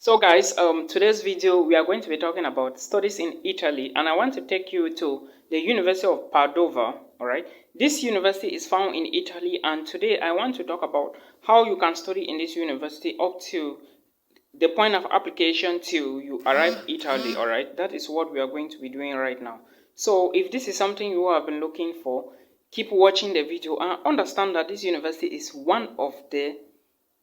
So guys, today's video we are going to be talking about studies in Italy, and I want to take you to the University of Padova. All right, this university is found in Italy, and today I want to talk about how you can study in this university up to the point of application till you arrive Italy. All right, that is what we are going to be doing right now. So if this is something you have been looking for, keep watching the video and understand that this university is one of the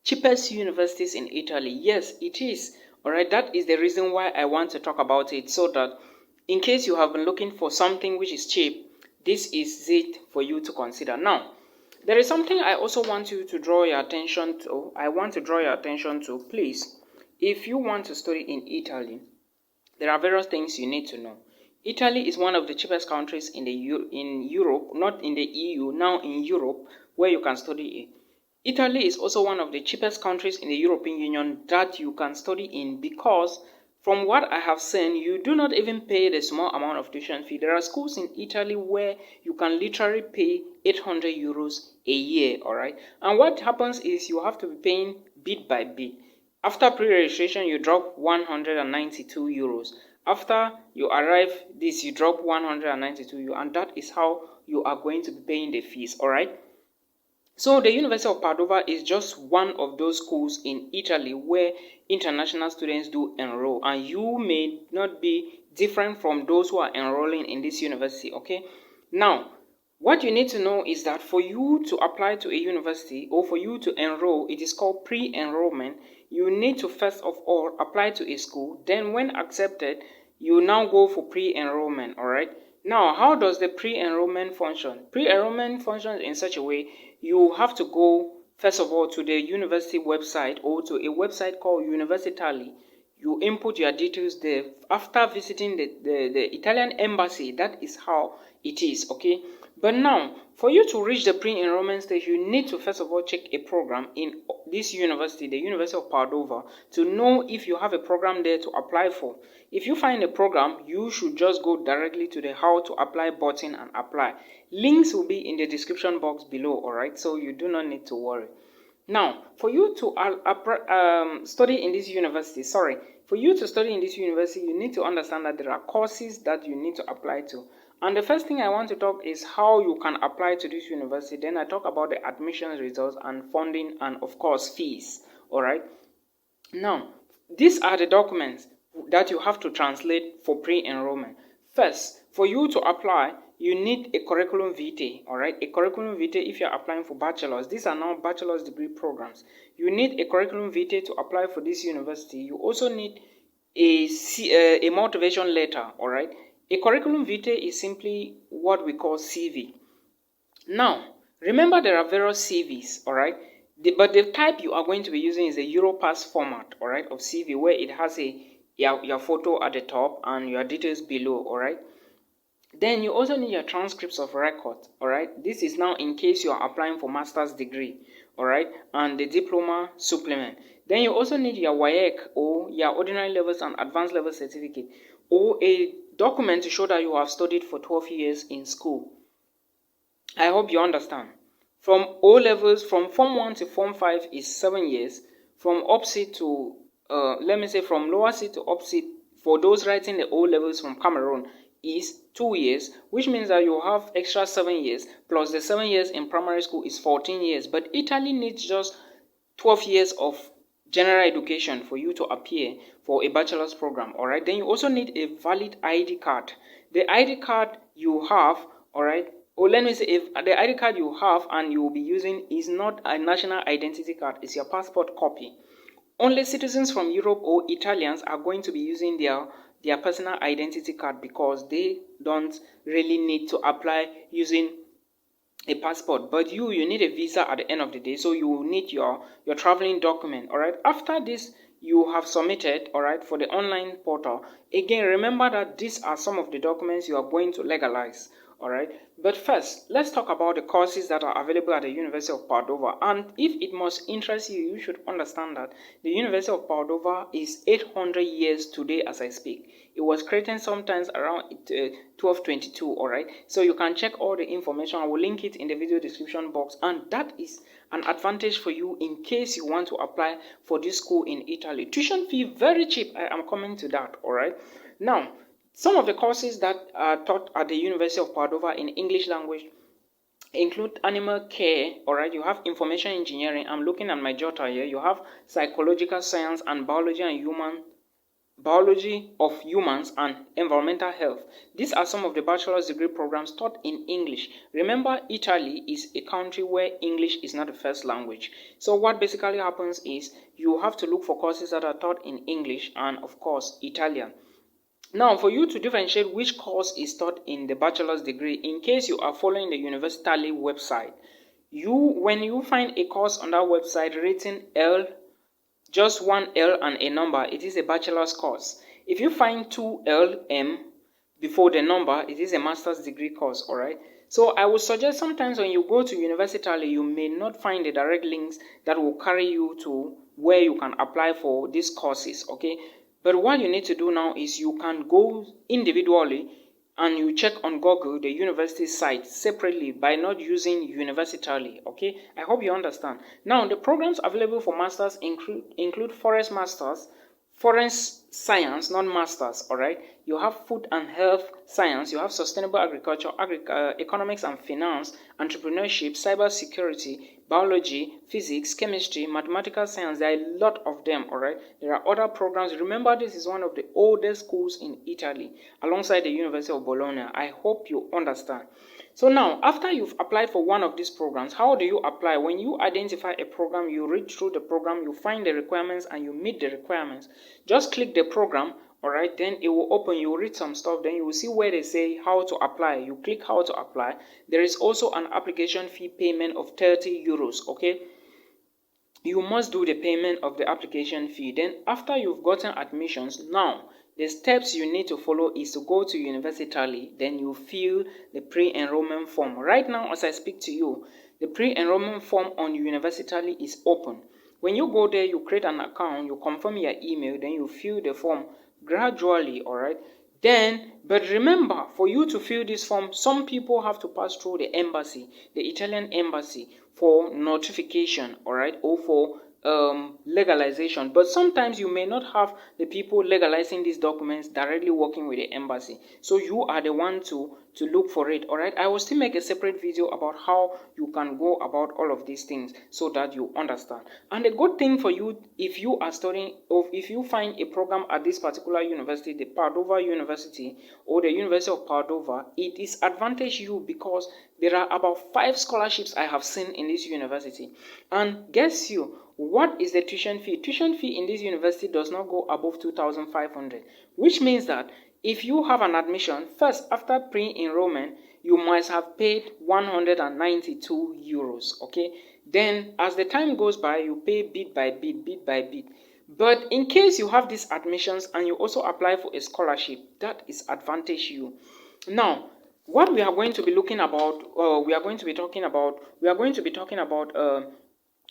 cheapest universities in Italy. Yes, it is. Alright, that is the reason why I want to talk about it, so that in case you have been looking for something which is cheap, this is it for you to consider. Now, there is something I also want you to draw your attention to. I want to draw your attention to, please. If you want to study in Italy, there are various things you need to know. Italy is one of the cheapest countries in Europe, not in the EU, now in Europe, where you can study. Italy is also one of the cheapest countries in the European Union that you can study in, because from what I have seen, you do not even pay the small amount of tuition fee. There are schools in Italy where you can literally pay 800 euros a year, alright? And what happens is you have to be paying bit by bit. After pre-registration, you drop 192 euros. After you arrive this, you drop 192 euros, and that is how you are going to be paying the fees, alright? So the University of Padova is just one of those schools in Italy where international students do enroll, and you may not be different from those who are enrolling in this university, okay? Now, what you need to know is that for you to apply to a university or for you to enroll, it is called pre-enrollment. You need to first of all apply to a school, then when accepted, you now go for pre-enrollment, all right? Now, how does the pre-enrollment function? Pre-enrollment functions in such a way you have to go, first of all, to the university website or to a website called Universitaly. You input your details there. After visiting the Italian embassy, that is how it is, okay? But now, for you to reach the pre-enrollment stage, you need to first of all check a program in this university, the University of Padova, to know if you have a program there to apply for. If you find a program, you should just go directly to the how to apply button and apply. Links will be in the description box below, alright? So you do not need to worry. Now, for you to study in this university, you need to understand that there are courses that you need to apply to. And the first thing I want to talk is how you can apply to this university. Then I talk about the admission results and funding and, of course, fees. Alright? Now, these are the documents that you have to translate for pre-enrollment. First, for you to apply, you need a curriculum vitae, alright? A curriculum vitae if you're applying for bachelor's. These are now bachelor's degree programs. You need a curriculum vitae to apply for this university. You also need a motivation letter, alright? A curriculum vitae is simply what we call CV. Now, remember there are various CVs, alright? But the type you are going to be using is a Europass format, alright, of CV, where it has your photo at the top and your details below, alright? Then you also need your transcripts of record, alright? This is now in case you are applying for master's degree, alright? And the diploma supplement. Then you also need your WAEC or your ordinary levels and advanced level certificate, or a document to show that you have studied for 12 years in school. I hope you understand. From O levels, from Form 1 to Form 5 is 7 years. From upseat to, from lower seat to upseat, for those writing the O levels from Cameroon, is 2 years, which means that you have extra 7 years, plus the 7 years in primary school is 14 years. But Italy needs just 12 years of general education for you to appear for a bachelor's program, alright? Then you also need a valid ID card. The ID card you have, alright, or let me say, if the ID card you have and you will be using is not a national identity card, it's your passport copy. Only citizens from Europe or Italians are going to be using their personal identity card, because they don't really need to apply using a passport. But you need a visa at the end of the day, so you will need your traveling document, all right? After this, you have submitted, all right, for the online portal. Again, remember that these are some of the documents you are going to legalize, all right? But first, let's talk about the courses that are available at the University of Padova. And if it must interest you, you should understand that the University of Padova is 800 years today as I speak. It was created sometimes around 1222, all right? So you can check all the information. I will link it in the video description box, and that is an advantage for you in case you want to apply for this school in Italy. Tuition fee very cheap. I am coming to that, all right? Now, some of the courses that are taught at the University of Padova in English language include animal care, all right? You have information engineering. I'm looking at my jotter here. You have psychological science and biology of humans and environmental health. These are some of the bachelor's degree programs taught in English. Remember, Italy is a country where English is not the first language. So what basically happens is you have to look for courses that are taught in English and, of course, Italian. Now, for you to differentiate which course is taught in the bachelor's degree, in case you are following the University website, when you find a course on that website written L, just one L and a number, it is a bachelor's course. If you find 2 LM before the number, it is a master's degree course, all right? So I would suggest sometimes when you go to University, you may not find the direct links that will carry you to where you can apply for these courses, okay? But what you need to do now is you can go individually and you check on Google the university site separately by not using University, okay? I hope you understand. Now, the programs available for masters include forest masters, forest science, not masters, all right? You have food and health science, you have sustainable agriculture, economics and finance, entrepreneurship, cyber security, biology, physics, chemistry, mathematical science. There are a lot of them, all right? There are other programs. Remember, this is one of the oldest schools in Italy alongside the University of Bologna. I hope you understand. So now, after you've applied for one of these programs, how do you apply? When you identify a program, you read through the program, you find the requirements and you meet the requirements. Just click the program, all right? Then it will open, you will read some stuff, then you will see where they say how to apply. You click how to apply. There is also an application fee payment of 30 euros, okay? You must do the payment of the application fee. Then after you've gotten admissions, now the steps you need to follow is to go to University, then you fill the pre-enrollment form. Right now, as I speak to you, the pre-enrollment form on University is open. When you go there, you create an account, you confirm your email, then you fill the form gradually, all right? Then, but remember, for you to fill this form, some people have to pass through the embassy, the Italian embassy, for notification, all right, or for legalization. But sometimes you may not have the people legalizing these documents directly working with the embassy, so you are the one to look for it, all right? I will still make a separate video about how you can go about all of these things so that you understand. And the good thing for you, if you are studying, or if you find a program at this particular university, the Padova University or the University of Padova, it is advantage you because there are about 5 scholarships I have seen in this university. And guess you, what is the tuition fee? Tuition fee in this university does not go above 2,500, which means that if you have an admission, first after pre-enrollment, you must have paid 192 euros, okay? Then as the time goes by, you pay bit by bit. But in case you have these admissions and you also apply for a scholarship, that is advantage you. Now, what we are going to be looking about, we are going to be talking about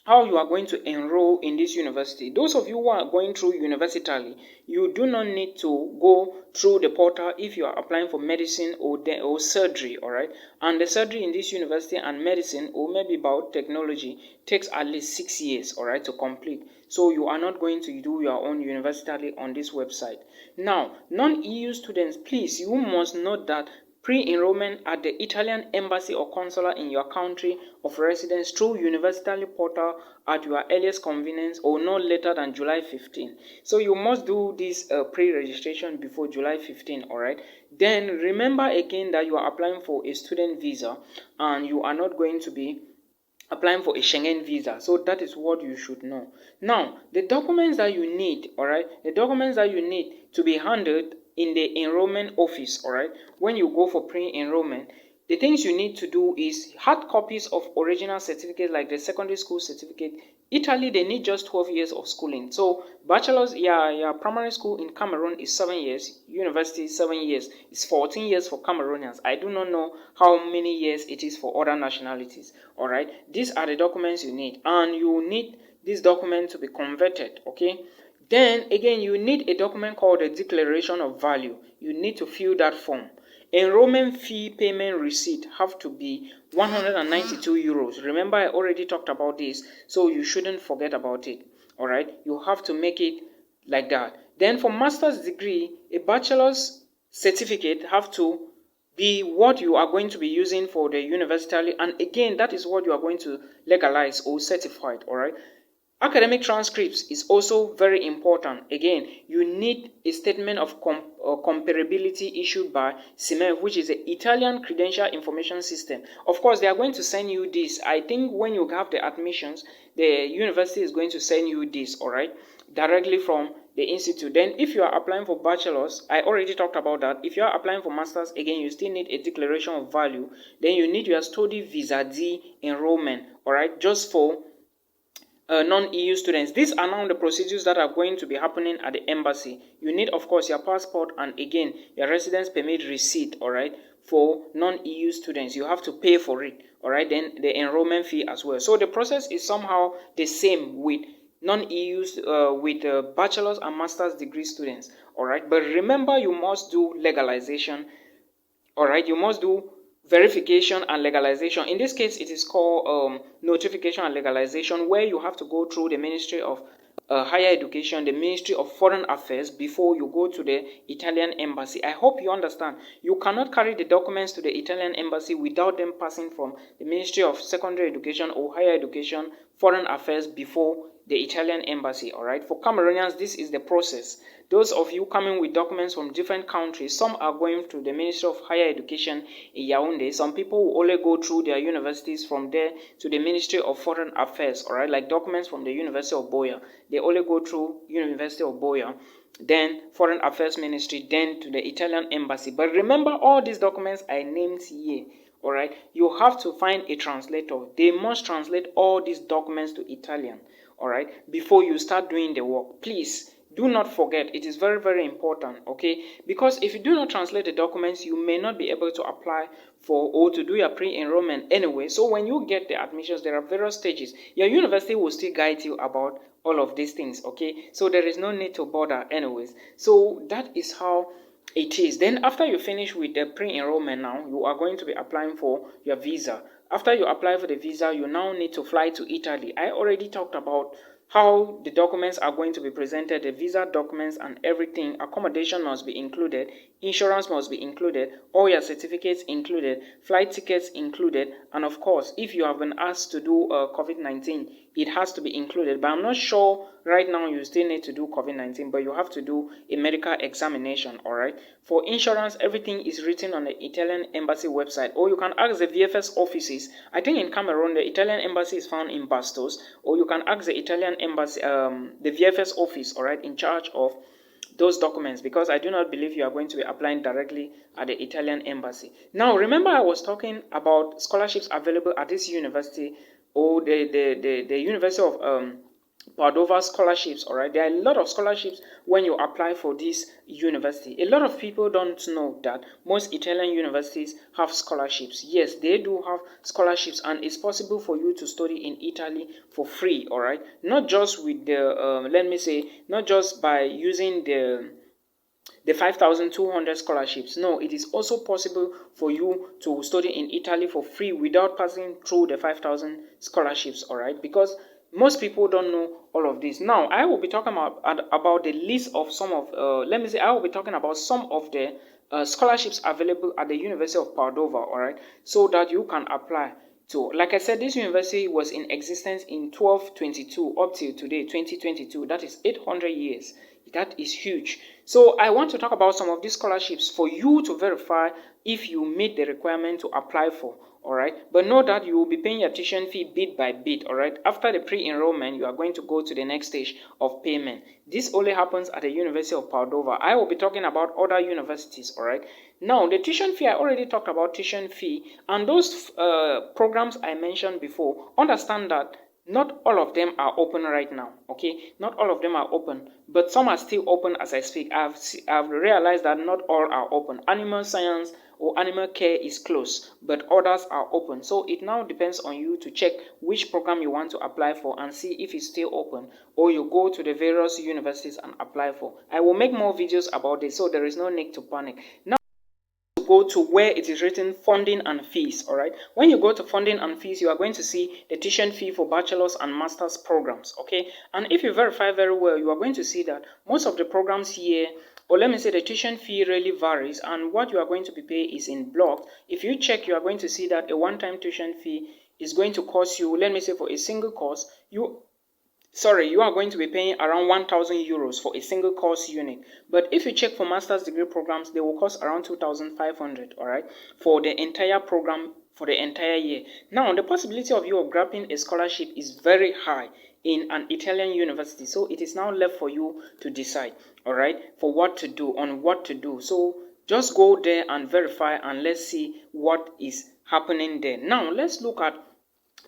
how you are going to enroll in this university. Those of you who are going through University, you do not need to go through the portal if you are applying for medicine or surgery, all right? And the surgery in this university and medicine or maybe biotechnology takes at least 6 years, all right, to complete. So you are not going to do your own University on this website. Now, non-EU students, please, you must note that pre-enrollment at the Italian embassy or consulate in your country of residence through University portal at your earliest convenience or no later than July 15. So you must do this pre-registration before July 15, all right? Then remember again that you are applying for a student visa and you are not going to be applying for a Schengen visa. So that is what you should know. Now, the documents that you need, all right? The documents that you need to be handled in the enrollment office, all right? When you go for pre-enrollment, the things you need to do is hard copies of original certificate like the secondary school certificate. Italy, they need just 12 years of schooling. So bachelor's, primary school in Cameroon is 7 years, university is 7 years. It's 14 years for Cameroonians. I do not know how many years it is for other nationalities. All right, these are the documents you need, and you need this document to be converted. Okay, then again, you need a document called a declaration of value. You need to fill that form. Enrollment fee payment receipt have to be 192 euros. Remember, I already talked about this, so you shouldn't forget about it. All right, you have to make it like that. Then for master's degree, a bachelor's certificate have to be what you are going to be using for the university, and again, that is what you are going to legalize or certify. All right. Academic transcripts is also very important. Again, you need a statement of comparability issued by CIMEF, which is the Italian Credential Information System. Of course, they are going to send you this. I think when you have the admissions, the university is going to send you this, all right, directly from the institute. Then if you are applying for bachelor's, I already talked about that. If you are applying for master's, again, you still need a declaration of value. Then you need your study visa D enrollment, all right, just for non-EU students. These are now the procedures that are going to be happening at the embassy. You need, of course, your passport and again your residence permit receipt. All right, for non-EU students, you have to pay for it. All right, then the enrollment fee as well. So the process is somehow the same with non-EUs, with bachelor's and master's degree students. All right, but remember, you must do legalization. All right, you must do verification and legalization. In this case, it is called notification and legalization, where you have to go through the Ministry of Higher Education, the Ministry of Foreign Affairs, before you go to the Italian embassy. I hope you understand. You cannot carry the documents to the Italian embassy without them passing from the Ministry of Secondary Education or Higher Education, Foreign Affairs before the Italian embassy. All right, for Cameroonians, this is the process. Those of you coming with documents from different countries, some are going to the Ministry of Higher Education in Yaoundé. Some people will only go through their universities from there to the Ministry of Foreign Affairs, all right, like documents from the University of Boya. They only go through University of Boya, then Foreign Affairs Ministry, then to the Italian Embassy. But remember, all these documents I named here, all right, you have to find a translator. They must translate all these documents to Italian, all right, before you start doing the work. Please do not forget, it is very, very important, okay? Because if you do not translate the documents, you may not be able to apply for or to do your pre-enrollment anyway. So when you get the admissions, there are various stages. Your university will still guide you about all of these things, okay? So there is no need to bother anyways. So that is how it is. Then after you finish with the pre-enrollment, now you are going to be applying for your visa. After you apply for the visa, you now need to fly to Italy. I already talked about how the documents are going to be presented, the visa documents and everything. Accommodation must be included, insurance must be included, all your certificates included, flight tickets included, and of course, if you have been asked to do COVID-19, it has to be included. But I'm not sure right now you still need to do COVID-19, but you have to do a medical examination, all right? For insurance, everything is written on the Italian embassy website, or you can ask the VFS offices. I think in Cameroon, the Italian embassy is found in Bastos, or you can ask the Italian embassy, the VFS office, all right, in charge of those documents, because I do not believe you are going to be applying directly at the Italian embassy. Now, remember I was talking about scholarships available at this university, or the University of Padova scholarships, all right? There are a lot of scholarships when you apply for this university. A lot of people don't know that most Italian universities have scholarships. Yes, they do have scholarships, and it's possible for you to study in Italy for free, all right? Not just with the, let me say, not just by using the 5,200 scholarships. No, it is also possible for you to study in Italy for free without passing through the 5,000 scholarships, all right? Because most people don't know all of this. Now, I will be talking about the list of some of, I will be talking about some of the scholarships available at the University of Padova, all right, so that you can apply to. Like I said, this university was in existence in 1222 up till today, 2022. That is 800 years. That is huge. So I want to talk about some of these scholarships for you to verify if you meet the requirement to apply for. all right? But know that you will be paying your tuition fee bit by bit, all right? After the pre-enrollment, you are going to go to the next stage of payment. This only happens at the University of Padova. I will be talking about other universities, all right? Now, the tuition fee, I already talked about tuition fee, and those programs I mentioned before, understand that not all of them are open right now, okay? Not all of them are open, but some are still open as I speak. I've realized that not all are open. Animal science or animal care is closed, but others are open. So it now depends on you to check which program you want to apply for and see if it's still open, or you go to the various universities and apply for. I will make more videos about this, so there is no need to panic. Now, go to where it is written funding and fees. All right, when you go to funding and fees, you are going to see the tuition fee for bachelor's and master's programs. Okay, and if you verify very well, you are going to see that most of the programs here, or let me say the tuition fee really varies, and what you are going to be paid is in blocks. If you check, you are going to see that a one-time tuition fee is going to cost you, let me say for a single course, you are going to be paying around 1,000 euros for a single course unit. But if you check for master's degree programs, they will cost around 2,500, all right, for the entire program for the entire year. Now, the possibility of you grabbing a scholarship is very high in an Italian university. So it is now left for you to decide, all right, for what to do, on what to do. So just go there and verify, and let's see what is happening there. Now, let's look at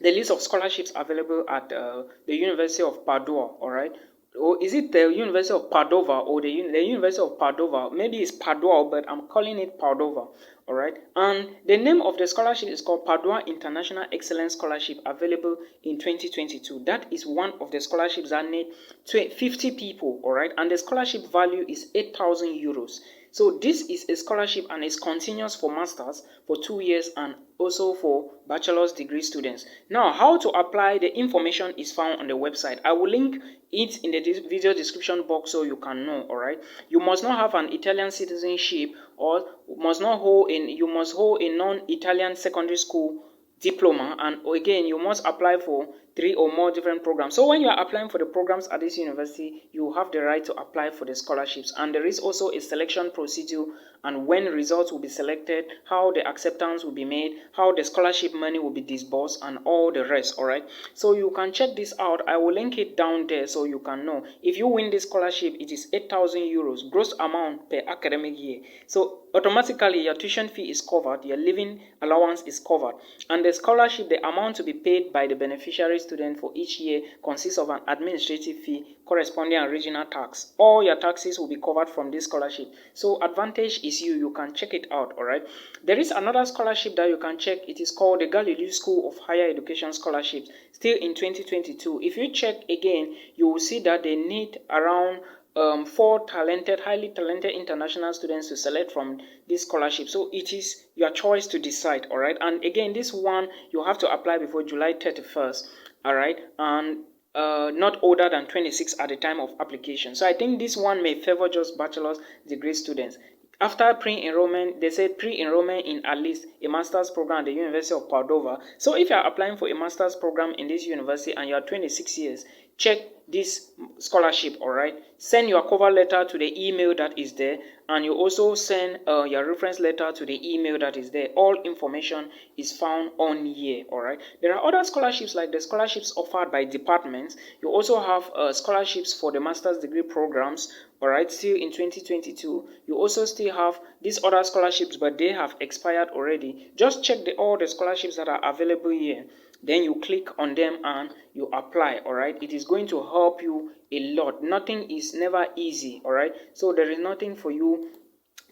the list of scholarships available at the University of Padua, all right? Or is it the University of Padova or the University of Padova? Maybe it's Padua, but I'm calling it Padova, all right? And the name of the scholarship is called Padua International Excellence Scholarship, available in 2022. That is one of the scholarships that need 50 people, all right? And the scholarship value is 8,000 euros. So this is a scholarship and it's continuous for masters for 2 years and also for bachelor's degree students. Now, how to apply, the information is found on the website. I will link it in the video description box so you can know, all right? You must not have an Italian citizenship, or you must hold a non-Italian secondary school diploma, and again, you must apply for 3 or more different programs. So when you are applying for the programs at this university, you have the right to apply for the scholarships, and there is also a selection procedure, and when results will be selected, how the acceptance will be made, how the scholarship money will be disbursed, and all the rest, all right? So you can check this out. I will link it down there so you can know. If you win this scholarship, it is 8,000 euros gross amount per academic year. So automatically your tuition fee is covered, your living allowance is covered, and the scholarship, the amount to be paid by the beneficiary student for each year consists of an administrative fee, corresponding and regional tax. All your taxes will be covered from this scholarship. So advantage is you can check it out, all right? There is another scholarship that you can check. It is called the Galileo School of Higher Education Scholarships, still in 2022. If you check again, you will see that they need around 4 highly talented international students to select from this scholarship. So it is your choice to decide, all right? And again, this one, you have to apply before July 31st, all right? And not older than 26 at the time of application. So I think this one may favor just bachelor's degree students. After pre-enrollment, they said pre-enrollment in at least a master's program at the University of Padova. So if you are applying for a master's program in this university and you are 26 years, check this scholarship, all right? Send your cover letter to the email that is there, and you also send your reference letter to the email that is there. All information is found on here, all right? There are other scholarships like the scholarships offered by departments. You also have scholarships for the master's degree programs, all right, still in 2022. You also still have these other scholarships, but they have expired already. Just check all the scholarships that are available here. Then you click on them and you apply, all right? It is going to help you a lot. Nothing is never easy, all right? So there is nothing for you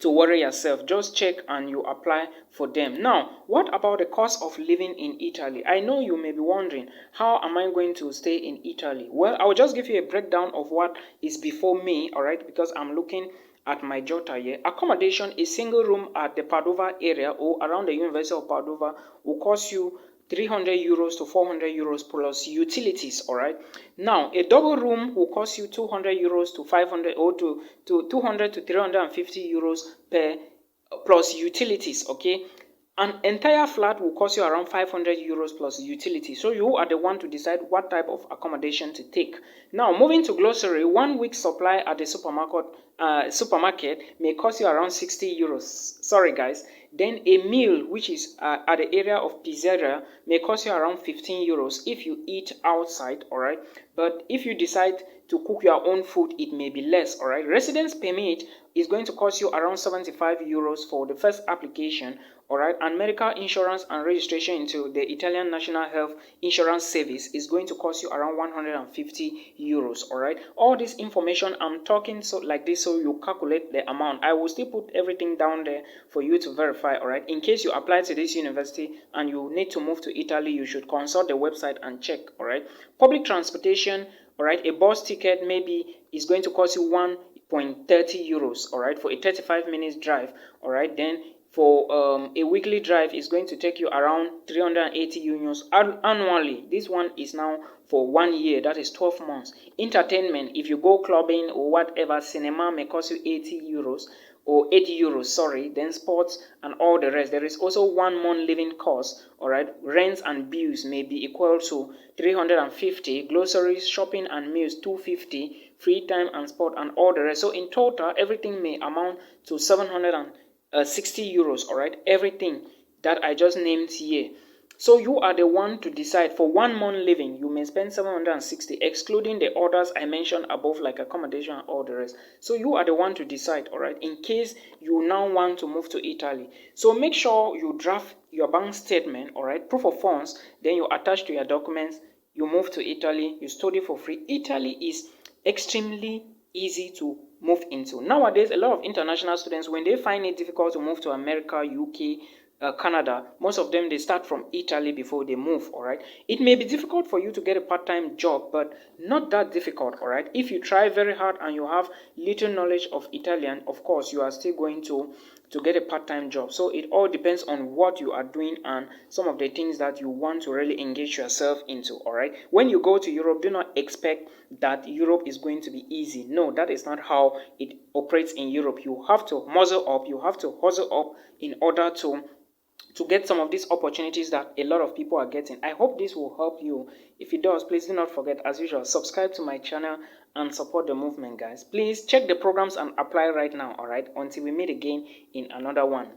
to worry yourself. Just check and you apply for them. Now, what about the cost of living in Italy? I know you may be wondering, how am I going to stay in Italy? Well, I will just give you a breakdown of what is before me, all right? Because I'm looking at my Jota here. Accommodation, a single room at the Padova area or around the University of Padova will cost you 300 euros to 400 euros plus utilities, all right? Now, a double room will cost you 200 euros to 500 or to 200 to 350 euros per plus utilities, okay? An entire flat will cost you around 500 euros plus utility. So you are the one to decide what type of accommodation to take. Now, moving to glossary, 1 week supply at the supermarket may cost you around 60 euros. Sorry, guys. Then a meal, which is at the area of pizzeria, may cost you around 15 euros if you eat outside, all right? But if you decide to cook your own food, it may be less, all right? Residence permit is going to cost you around 75 euros for the first application, all right? And medical insurance and registration into the Italian National Health Insurance Service is going to cost you around 150 euros, all right? All this information I'm talking like this, so you calculate the amount. I will still put everything down there for you to verify, all right? In case you apply to this university and you need to move to Italy, you should consult the website and check, all right? Public transportation, all right, a bus ticket maybe is going to cost you 1.30 euros, all right, for a 35 minutes drive, all right? Then for a weekly drive is going to take you around 380 euros annually. This one is now for 1 year, that is 12 months. Entertainment, if you go clubbing or whatever, cinema may cost you 80 euros or 80 euros, sorry. Then sports and all the rest. There is also 1 month living cost, all right. Rents and bills may be equal to 350. Groceries, shopping and meals 250. Free time and sport and all the rest. So in total, everything may amount to 760 euros, all right. Everything that I just named here. So you are the one to decide. For 1 month living, you may spend 760, excluding the others I mentioned above, like accommodation and all the rest. So you are the one to decide, all right, in case you now want to move to Italy. So make sure you draft your bank statement, all right, proof of funds, then you attach to your documents, you move to Italy, you study for free. Italy is extremely easy to move into. Nowadays, a lot of international students, when they find it difficult to move to America, UK, Canada, most of them, they start from Italy before they move, all right? It may be difficult for you to get a part-time job, but not that difficult, all right? If you try very hard and you have little knowledge of Italian, of course, you are still going to get a part-time job. So it all depends on what you are doing and some of the things that you want to really engage yourself into, all right? When you go to Europe, do not expect that Europe is going to be easy. No, that is not how it operates in Europe. You have to muzzle up, you have to hustle up in order to get some of these opportunities that a lot of people are getting. I hope this will help you. If it does, please do not forget, as usual, subscribe to my channel and support the movement, guys. Please check the programs and apply right now, all right, until we meet again in another one.